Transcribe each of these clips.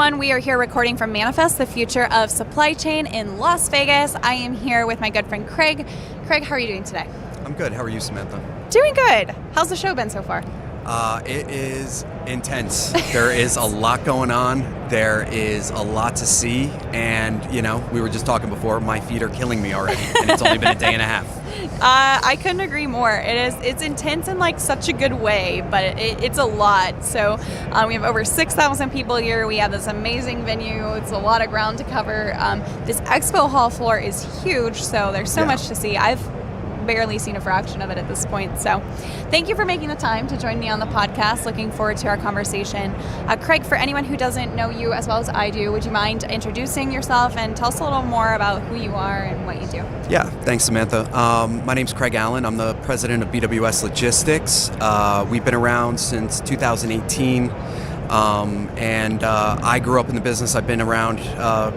everyone. We are here recording from Manifest, the future of supply chain in Las Vegas. I am here with my good friend Craig. Craig, how are you doing today? I'm good. How are you, Samantha? Doing good. How's the show been so far? It is intense. There is a lot going on. There is a lot to see. And, we were just talking before, my feet are killing me already. And it's only been a day and a half. I couldn't agree more. It's intense in like such a good way, but it's a lot. So we have over 6,000 people here. We have this amazing venue. It's a lot of ground to cover. This expo hall floor is huge, so there's so much to see. I've barely seen a fraction of it at this point. So thank you for making the time to join me on the podcast. Looking forward to our conversation. Craig, for anyone who doesn't know you as well as I do, would you mind introducing yourself and tell us a little more about who you are and what you do? Yeah, thanks, Samantha. My name's Craig Allan. I'm the president of BWS Logistics. We've been around since 2018. And I grew up in the business. I've been around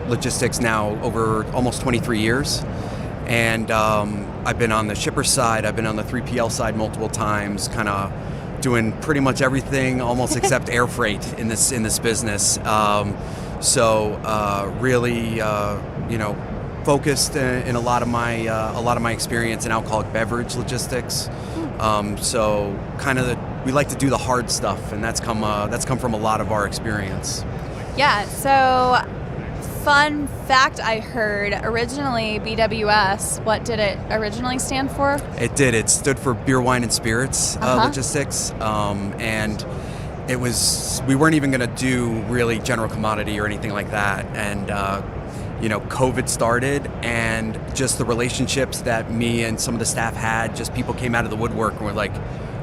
logistics now over almost 23 years. And I've been on the shipper side, I've been on the 3PL side multiple times, kind of doing pretty much everything almost except air freight in this business. Really, focused in a lot of my experience in alcoholic beverage logistics. We like to do the hard stuff, and that's come from a lot of our experience. Yeah. So. Fun fact I heard, originally BWS, what did it originally stand for? It did. It stood for Beer, Wine, and Spirits Logistics. And we weren't even going to do really general commodity or anything like that. And, COVID started, and just the relationships that me and some of the staff had, just people came out of the woodwork and were like,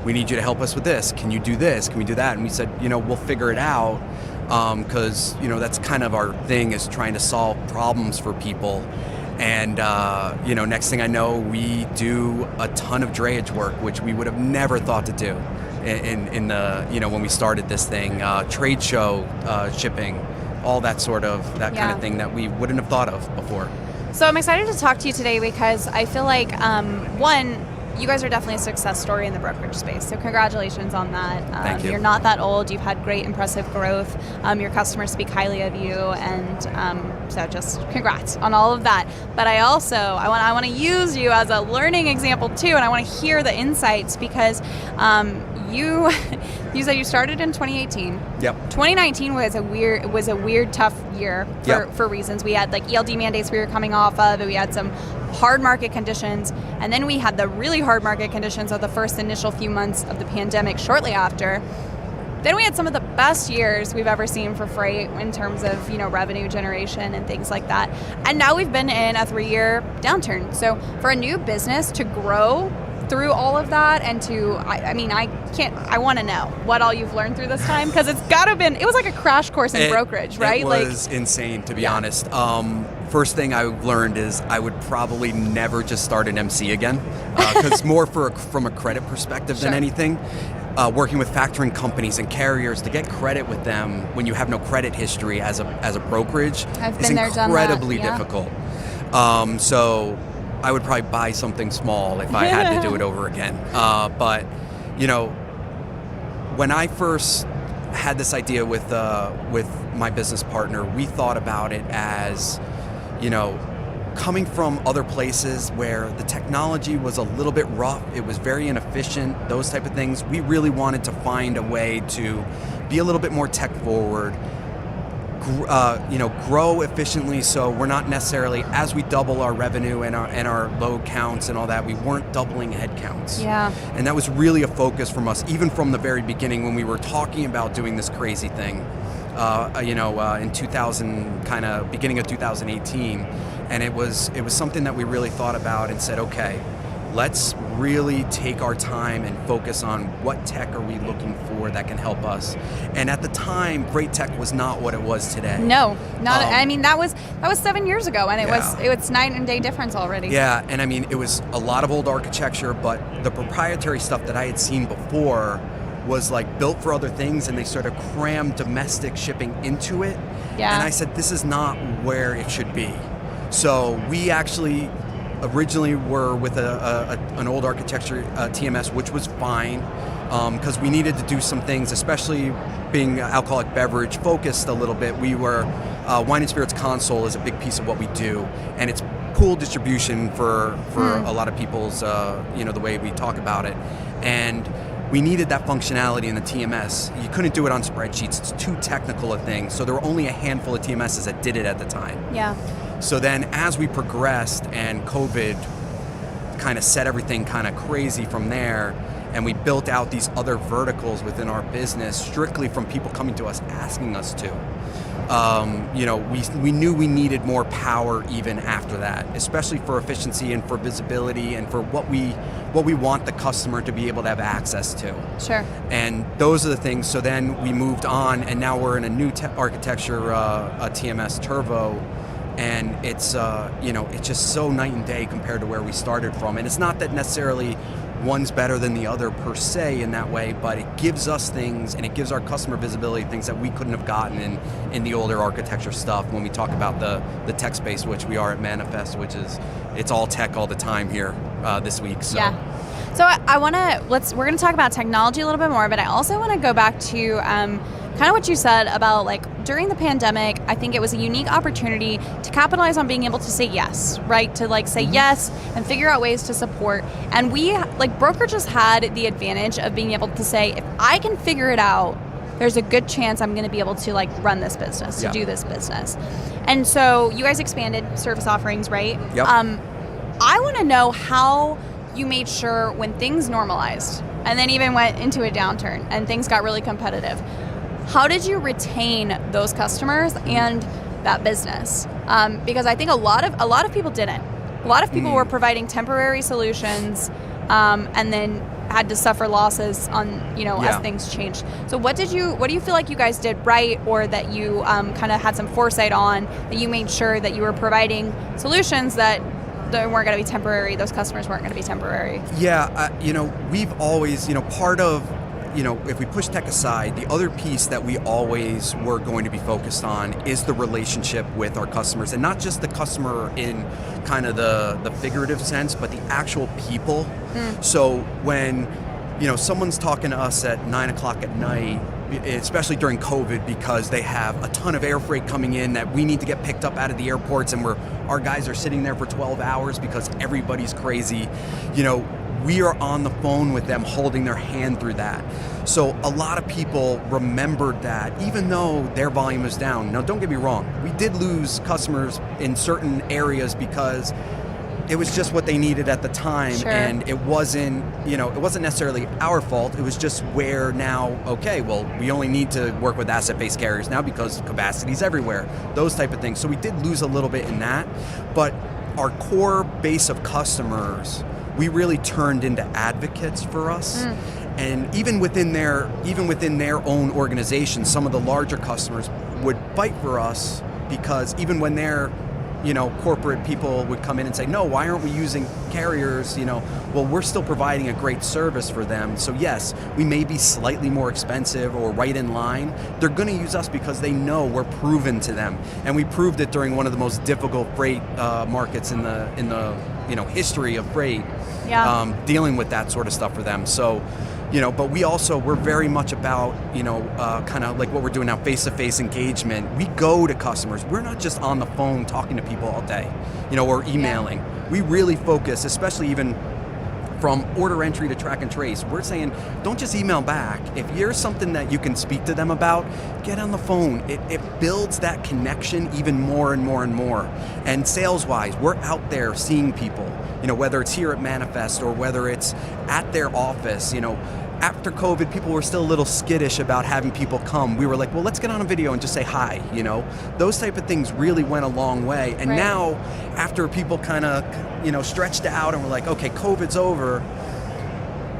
we need you to help us with this. Can you do this? Can we do that? And we said, we'll figure it out. Because that's kind of our thing, is trying to solve problems for people. And next thing I know, we do a ton of drayage work, which we would have never thought to do in the when we started this thing, trade show shipping, all that kind of thing that we wouldn't have thought of before. So I'm excited to talk to you today because I feel like you guys are definitely a success story in the brokerage space. So congratulations on that. Thank you. You're not that old. You've had great, impressive growth. Your customers speak highly of you. And so just congrats on all of that. But I want to use you as a learning example too. And I want to hear the insights because you said you started in 2018. Yep. 2019 was a weird, tough year for reasons. We had like ELD mandates we were coming off of, and we had some hard market conditions, and then we had the really hard market conditions of the first initial few months of the pandemic shortly after. Then we had some of the best years we've ever seen for freight in terms of revenue generation and things like that. And now we've been in a 3-year downturn. So for a new business to grow through all of that, and I want to know what all you've learned through this time, because it was like a crash course in brokerage, right? It was insane, to be honest. First thing I learned is I would probably never just start an MC again, because more from a credit perspective than anything. Working with factoring companies and carriers, to get credit with them when you have no credit history as a brokerage is incredibly difficult. So I would probably buy something small if I had to do it over again. But when I first had this idea with my business partner, we thought about it as, coming from other places where the technology was a little bit rough, it was very inefficient, those type of things. We really wanted to find a way to be a little bit more tech forward, grow efficiently, so we're not necessarily, as we double our revenue and our load counts and all that, we weren't doubling head counts. Yeah. And that was really a focus from us, even from the very beginning when we were talking about doing this crazy thing, in 2000, kind of beginning of 2018. And it was something that we really thought about and said, okay, let's really take our time and focus on what tech are we looking for that can help us. And at the time, freight tech was not what it was today. No, not. That was 7 years ago, and it was night and day difference already. Yeah, and it was a lot of old architecture, but the proprietary stuff that I had seen before was like built for other things, and they sort of crammed domestic shipping into it. Yeah. And I said, this is not where it should be. So we actually originally were with an old architecture TMS, which was fine. because we needed to do some things, especially being alcoholic beverage focused a little bit. We were, wine and spirits console is a big piece of what we do, and it's pool distribution for a lot of people's, the way we talk about it. And we needed that functionality in the TMS. You couldn't do it on spreadsheets. It's too technical a thing. So there were only a handful of TMSs that did it at the time. Yeah. So then as we progressed and COVID kind of set everything kind of crazy from there, and we built out these other verticals within our business strictly from people coming to us asking us to. We knew we needed more power even after that, especially for efficiency and for visibility and for what we want the customer to be able to have access to. Sure. And those are the things. So then we moved on, and now we're in a new architecture, a TMS Turbo, and it's it's just so night and day compared to where we started from. And it's not that necessarily one's better than the other per se in that way, but it gives us things, and it gives our customer visibility, things that we couldn't have gotten in the older architecture stuff when we talk about the tech space, which we are at Manifest, which is, it's all tech all the time here this week. So. Yeah. So we're going to talk about technology a little bit more, but I also want to go back to kind of what you said about, like, during the pandemic, I think it was a unique opportunity to capitalize on being able to say yes, right? To like say yes and figure out ways to support. And we, like, brokerages had the advantage of being able to say, if I can figure it out, there's a good chance I'm going to be able to, like, run this business, to do this business. And so you guys expanded service offerings, right? Yep. I want to know how you made sure when things normalized and then even went into a downturn and things got really competitive, how did you retain those customers and that business? Because I think a lot of people didn't. A lot of people were providing temporary solutions, and then had to suffer losses on, as things changed. So what do you feel like you guys did right, or that you kind of had some foresight on, that you made sure that you were providing solutions that they weren't going to be temporary, those customers weren't going to be temporary? Yeah, we've always, part of, if we push tech aside, the other piece that we always were going to be focused on is the relationship with our customers, and not just the customer in kind of the figurative sense, but the actual people. So when, someone's talking to us at 9 o'clock at night, especially during COVID, because they have a ton of air freight coming in that we need to get picked up out of the airports, and our guys are sitting there for 12 hours because everybody's crazy, we are on the phone with them, holding their hand through that. So a lot of people remembered that, even though their volume is down. Now, don't get me wrong, we did lose customers in certain areas because it was just what they needed at the time. Sure. And it wasn't necessarily our fault. It was just where now, okay, well, we only need to work with asset-based carriers now because capacity's everywhere, those type of things. So we did lose a little bit in that, but our core base of customers, we really turned into advocates for us. And even within their own organization, some of the larger customers would fight for us, because even when their corporate people would come in and say, no, why aren't we using carriers? Well, we're still providing a great service for them. So yes, we may be slightly more expensive or right in line. They're going to use us because they know we're proven to them. And we proved it during one of the most difficult freight markets in the history of freight, dealing with that sort of stuff for them. So, but we're very much about, kind of like what we're doing now, face-to-face engagement. We go to customers. We're not just on the phone talking to people all day, or emailing. Yeah. We really focus, especially even from order entry to track and trace. We're saying, don't just email back. If there's something that you can speak to them about, get on the phone. It builds that connection even more and more and more. And sales-wise, we're out there seeing people, whether it's here at Manifest or whether it's at their office. After COVID, people were still a little skittish about having people come. We were like, well, let's get on a video and just say hi, Those type of things really went a long way. And now, after people kind of, stretched out and we're like, okay, COVID's over,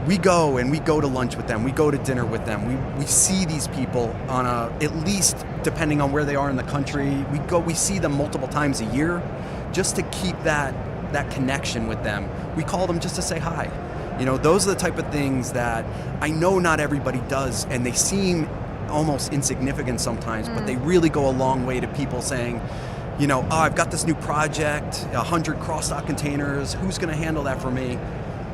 we go to lunch with them. We go to dinner with them. We see these people on at least, depending on where they are in the country, we see them multiple times a year just to keep that connection with them. We call them just to say hi. Those are the type of things that I know not everybody does, and they seem almost insignificant sometimes, but they really go a long way to people saying, I've got this new project, 100 cross-dock containers, who's going to handle that for me?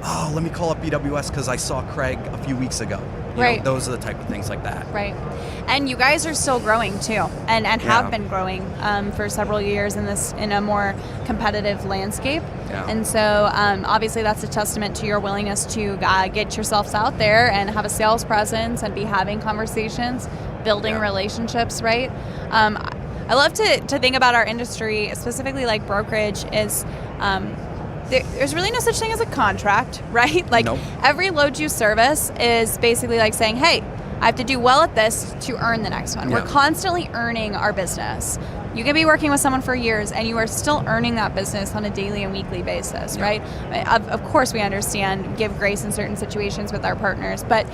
oh, let me call up BWS because I saw Craig a few weeks ago. You know, those are the type of things like that. Right. And you guys are still growing too, and have been growing for several years in a more competitive landscape. Yeah. And so obviously that's a testament to your willingness to get yourselves out there and have a sales presence and be having conversations, building relationships, right? I love to think about our industry, specifically like brokerage, is there's really no such thing as a contract, right? Like every load you service is basically like saying, hey, I have to do well at this to earn the next one. We're constantly earning our business. You can be working with someone for years and you are still earning that business on a daily and weekly basis, right? Of course we understand, give grace in certain situations with our partners, but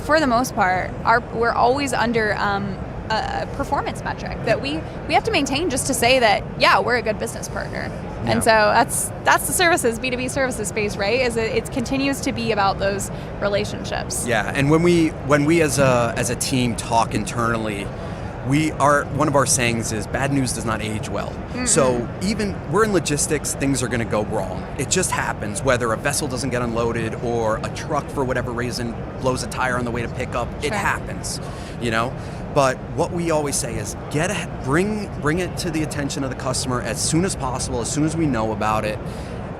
for the most part, we're always under a performance metric that we have to maintain just to say that, we're a good business partner. And so that's the services, B2B services space, right? It continues to be about those relationships. Yeah, and when we as a team talk internally, one of our sayings is bad news does not age well. Mm-mm. So even we're in logistics, things are going to go wrong. It just happens, whether a vessel doesn't get unloaded or a truck for whatever reason blows a tire on the way to pick up. It happens, you know. But what we always say is bring it to the attention of the customer as soon as possible, as soon as we know about it,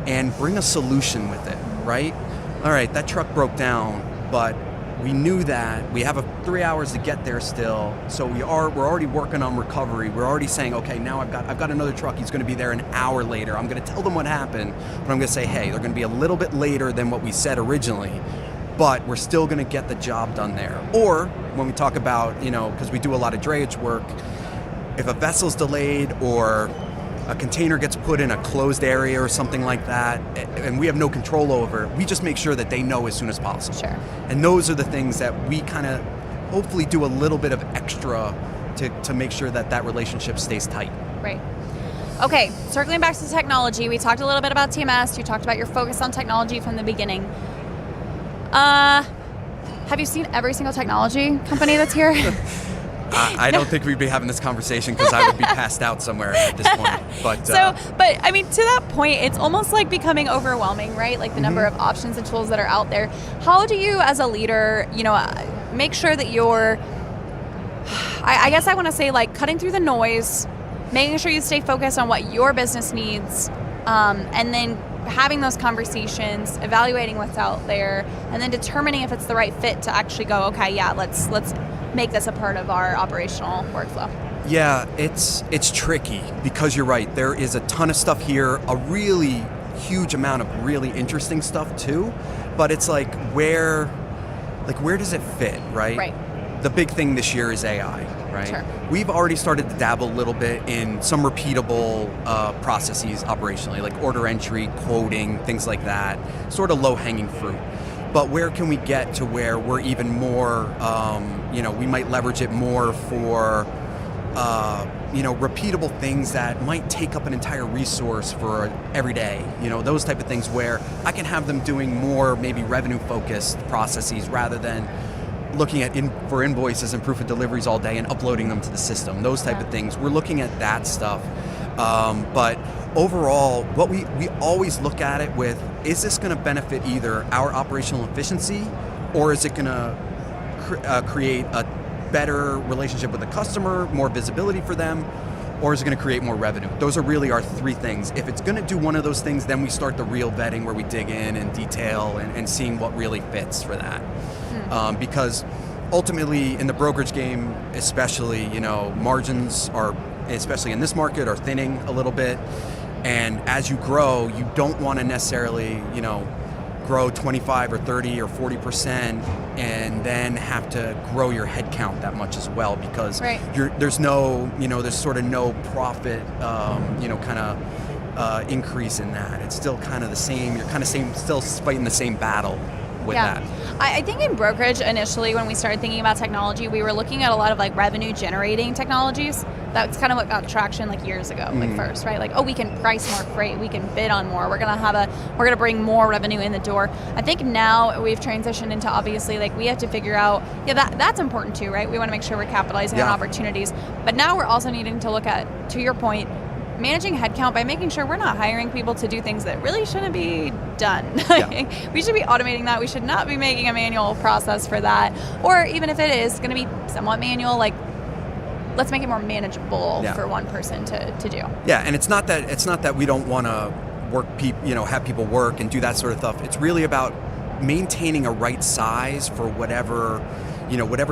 and bring a solution with it, right? All right, that truck broke down, but we knew that. We have 3 hours to get there still, so we're already working on recovery. We're already saying, okay, now I've got another truck. He's going to be there an hour later. I'm going to tell them what happened, but I'm going to say, hey, they're going to be a little bit later than what we said originally, but we're still going to get the job done there. Or when we talk about, because we do a lot of drayage work, if a vessel's delayed or a container gets put in a closed area or something like that, and we have no control over it, we just make sure that they know as soon as possible. Sure. And those are the things that we kind of hopefully do a little bit of extra to make sure that relationship stays tight. Right. Okay, circling back to technology, we talked a little bit about TMS. You talked about your focus on technology from the beginning. Have you seen every single technology company that's here? I don't think we'd be having this conversation because I would be passed out somewhere at this point. But I mean, to that point, it's almost like becoming overwhelming, right? Like the number of options and tools that are out there. How do you, as a leader, make sure that you're, I guess I want to say, like, cutting through the noise, making sure you stay focused on what your business needs, and then having those conversations, evaluating what's out there, and then determining if it's the right fit to actually go, okay, let's make this a part of our operational workflow. Yeah, it's tricky because you're right. There is a ton of stuff here, a really huge amount of really interesting stuff too, but it's like where does it fit, right? Right. The big thing this year is AI, right? Sure. We've already started to dabble a little bit in some repeatable processes operationally, like order entry, quoting, things like that, sort of low-hanging fruit. But where can we get to where we're even more, we might leverage it more for, repeatable things that might take up an entire resource for every day, those type of things where I can have them doing more maybe revenue-focused processes rather than looking at for invoices and proof of deliveries all day and uploading them to the system, those type of things. We're looking at that stuff. But overall, what we always look at it with, is this going to benefit either our operational efficiency or is it going to create a better relationship with the customer, more visibility for them, or is it going to create more revenue? Those are really our three things. If it's going to do one of those things, then we start the real vetting where we dig in and detail and seeing what really fits for that. Because ultimately in the brokerage game, especially, margins are, especially in this market, are thinning a little bit. And as you grow, you don't want to necessarily, grow 25 or 30 or 40% and then have to grow your headcount that much as well, because there's sort of no profit, increase in that. It's still kind of the same. You're kind of still fighting the same battle with that. I think in brokerage, initially, when we started thinking about technology, we were looking at a lot of like revenue generating technologies. That's kind of what got traction like years ago, like first, right? Like, we can price more freight, we can bid on more, we're gonna bring more revenue in the door. I think now we've transitioned into, obviously, like, we have to figure out, that's important too, right? We want to make sure we're capitalizing on opportunities. But now we're also needing to look at, to your point, managing headcount by making sure we're not hiring people to do things that really shouldn't be done. Yeah. We should be automating that. We should not be making a manual process for that. Or even if it is going to be somewhat manual, like, let's make it more manageable for one person to do. Yeah, and it's not that we don't want to have people work and do that sort of stuff. It's really about maintaining a right size for whatever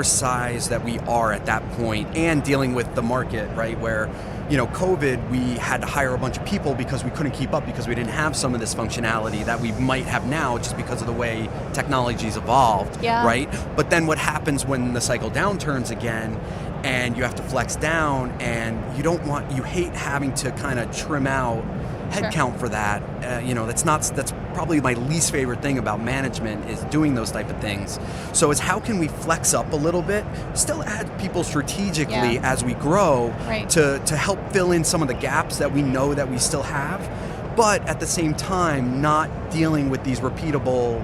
size that we are at that point, and dealing with the market, right? Where, COVID, we had to hire a bunch of people because we couldn't keep up, because we didn't have some of this functionality that we might have now just because of the way technology's evolved, right? But then what happens when the cycle downturns again and you have to flex down, and you hate having to kind of trim out headcount for that. That's probably my least favorite thing about management, is doing those type of things. So it's how can we flex up a little bit, still add people strategically as we grow, to help fill in some of the gaps that we know that we still have, but at the same time not dealing with these repeatable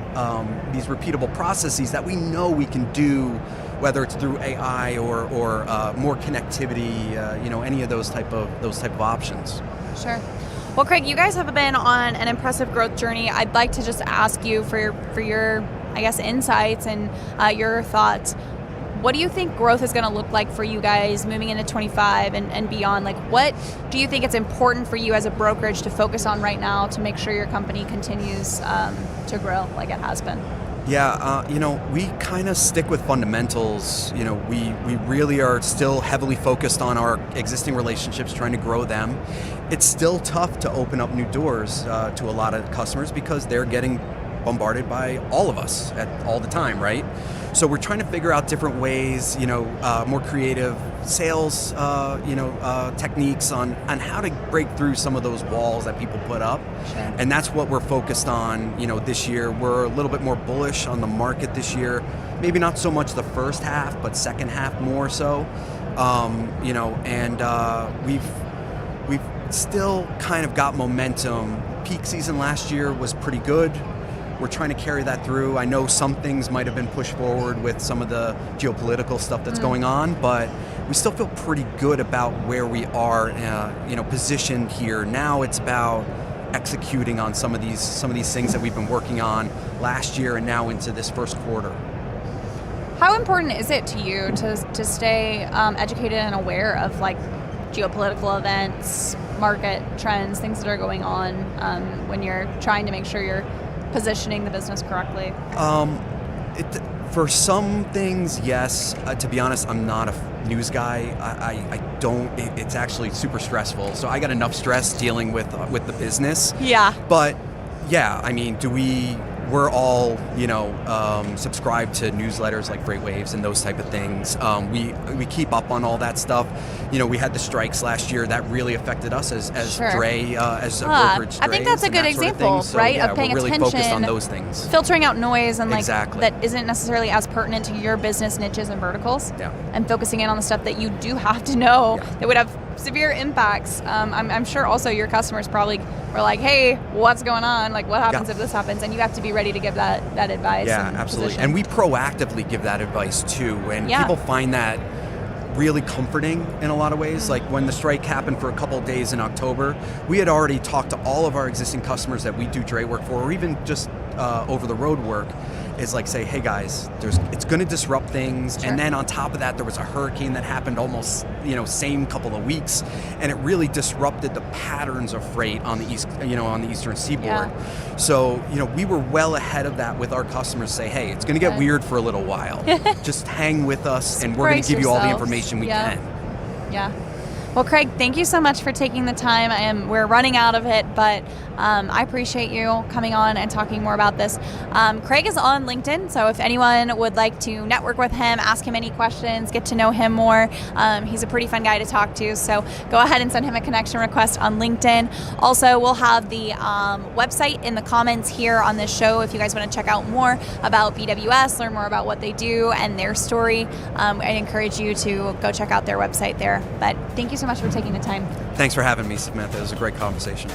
processes that we know we can do, whether it's through AI or more connectivity, any of those type of options. Sure. Well, Craig, you guys have been on an impressive growth journey. I'd like to just ask you for your I guess, insights and your thoughts. What do you think growth is going to look like for you guys moving into 25 and beyond? Like, what do you think it's important for you as a brokerage to focus on right now to make sure your company continues to grow like it has been? Yeah, we kind of stick with fundamentals. We really are still heavily focused on our existing relationships, trying to grow them. It's still tough to open up new doors to a lot of customers because they're getting bombarded by all of us all the time, right? So we're trying to figure out different ways, more creative sales, techniques on how to break through some of those walls that people put up. Sure. And that's what we're focused on, this year. We're a little bit more bullish on the market this year. Maybe not so much the first half, but second half more so. We've still kind of got momentum. Peak season last year was pretty good. We're trying to carry that through. I know some things might have been pushed forward with some of the geopolitical stuff that's going on, but we still feel pretty good about where we are, positioned here. Now it's about executing on some of these things that we've been working on last year and now into this first quarter. How important is it to you to stay educated and aware of like geopolitical events, market trends, things that are going on when you're trying to make sure you're positioning the business correctly? For some things, yes. To be honest, I'm not a news guy. I don't. It's actually super stressful. So I got enough stress dealing with the business. Yeah. But yeah, I mean, we're all, subscribed to newsletters like Freight Waves and those type of things. We keep up on all that stuff. We had the strikes last year that really affected us as Sure. Dray, as a brokerage. I think that's a good example, So, right? Yeah, of paying we're really attention, focused on those things. filtering out noise and Exactly. that isn't necessarily as pertinent to your business niches and verticals. Yeah. And focusing in on the stuff that you do have to know that would have severe impacts. I'm sure also your customers probably were like, hey, what's going on? Like, what happens if this happens? And you have to be ready to give that advice. Yeah, and absolutely. position. And we proactively give that advice too. And people find that really comforting in a lot of ways. Like when the strike happened for a couple of days in October, we had already talked to all of our existing customers that we do dray work for, or even just over the road work, is like say, hey guys, it's going to disrupt things. Sure. And then on top of that, there was a hurricane that happened almost, same couple of weeks, and it really disrupted the patterns of freight on the east, on the eastern seaboard. Yeah. So, we were well ahead of that with our customers. Say, hey, it's going to get weird for a little while. Just hang with us, and we're going to give you all the information we can. Yeah. Well, Craig, thank you so much for taking the time. We're running out of it, but I appreciate you coming on and talking more about this. Craig is on LinkedIn, so if anyone would like to network with him, ask him any questions, get to know him more, he's a pretty fun guy to talk to, so go ahead and send him a connection request on LinkedIn. Also, we'll have the website in the comments here on this show if you guys want to check out more about BWS, learn more about what they do and their story. I encourage you to go check out their website there. But thank you so much for taking the time. Thanks for having me, Samantha. It was a great conversation.